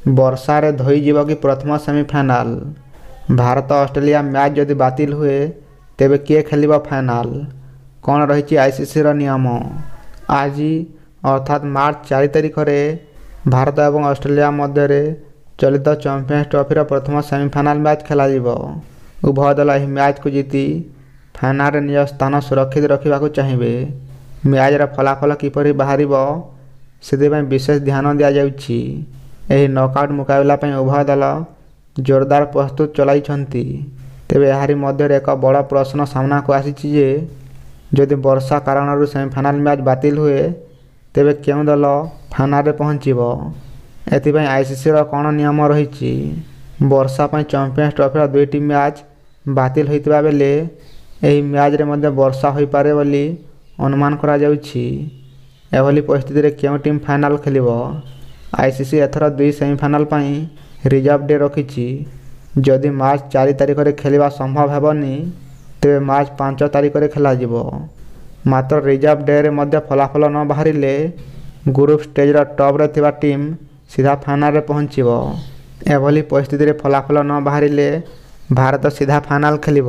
ବର୍ଷାରେ ଧୋଇଯିବ କି ପ୍ରଥମ ସେମିଫାଇନାଲ? ଭାରତ ଅଷ୍ଟ୍ରେଲିଆ ମ୍ୟାଚ୍ ଯଦି ବାତିଲ ହୁଏ ତେବେ କିଏ ଖେଳିବ ଫାଇନାଲ? କ'ଣ ରହିଛି ଆଇସିସିର ନିୟମ? ଆଜି ଅର୍ଥାତ୍ ମାର୍ଚ୍ଚ 4 ତାରିଖରେ ଭାରତ ଏବଂ ଅଷ୍ଟ୍ରେଲିଆ ମଧ୍ୟରେ ଚଳିତ ଚାମ୍ପିୟନ୍ସ ଟ୍ରଫିର ପ୍ରଥମ ସେମିଫାଇନାଲ ମ୍ୟାଚ୍ ଖେଳାଯିବ। ଉଭୟ ଦଳ ଏହି ମ୍ୟାଚ୍କୁ ଜିତି ଫାଇନାଲରେ ନିଜ ସ୍ଥାନ ସୁରକ୍ଷିତ ରଖିବାକୁ ଚାହିଁବେ। ମ୍ୟାଚ୍ର ଫଳାଫଳ କିପରି ବାହାରିବ ସେଥିପାଇଁ ବିଶେଷ ଧ୍ୟାନ ଦିଆଯାଉଛି। ଏହି ନକ୍ଆଉଟ୍ ମୁକାବିଲା ପାଇଁ ଉଭୟ ଦଳ ଜୋରଦାର ପ୍ରସ୍ତୁତି ଚଳାଇଛନ୍ତି। ତେବେ ଏହାରି ମଧ୍ୟରେ ଏକ ବଡ଼ ପ୍ରଶ୍ନ ସାମ୍ନାକୁ ଆସିଛି ଯେ ଯଦି ବର୍ଷା କାରଣରୁ ସେମିଫାଇନାଲ ମ୍ୟାଚ୍ ବାତିଲ ହୁଏ ତେବେ କେଉଁ ଦଳ ଫାଇନାଲରେ ପହଞ୍ଚିବ? ଏଥିପାଇଁ ଆଇସିସିର କ'ଣ ନିୟମ ରହିଛି? ବର୍ଷା ପାଇଁ ଚାମ୍ପିୟନ୍ସ ଟ୍ରଫିର 2ଟି ମ୍ୟାଚ୍ ବାତିଲ ହୋଇଥିବା ବେଳେ ଏହି ମ୍ୟାଚ୍ରେ ମଧ୍ୟ ବର୍ଷା ହୋଇପାରେ ବୋଲି ଅନୁମାନ କରାଯାଉଛି। ଏଭଳି ପରିସ୍ଥିତିରେ କେଉଁ ଟିମ୍ ଫାଇନାଲ ଖେଳିବ? ଆଇସିସି ଏଥର 2 ସେମିଫାଇନାଲ ପାଇଁ ରିଜର୍ଭ ଡେ ରଖିଛି। ଯଦି ମାର୍ଚ୍ଚ 4 ତାରିଖରେ ଖେଳିବା ସମ୍ଭବ ହେବନି ତେବେ ମାର୍ଚ୍ଚ 5 ତାରିଖରେ ଖେଳାଯିବ। ମାତ୍ର ରିଜର୍ଭ ଡେରେ ମଧ୍ୟ ଫଳାଫଳ ନ ବାହାରିଲେ ଗ୍ରୁପ୍ ଷ୍ଟେଜ୍ର ଟପ୍ରେ ଥିବା ଟିମ୍ ସିଧା ଫାଇନାଲରେ ପହଞ୍ଚିବ। ଏଭଳି ପରିସ୍ଥିତିରେ ଫଳାଫଳ ନ ବାହାରିଲେ ଭାରତ ସିଧା ଫାଇନାଲ ଖେଳିବ।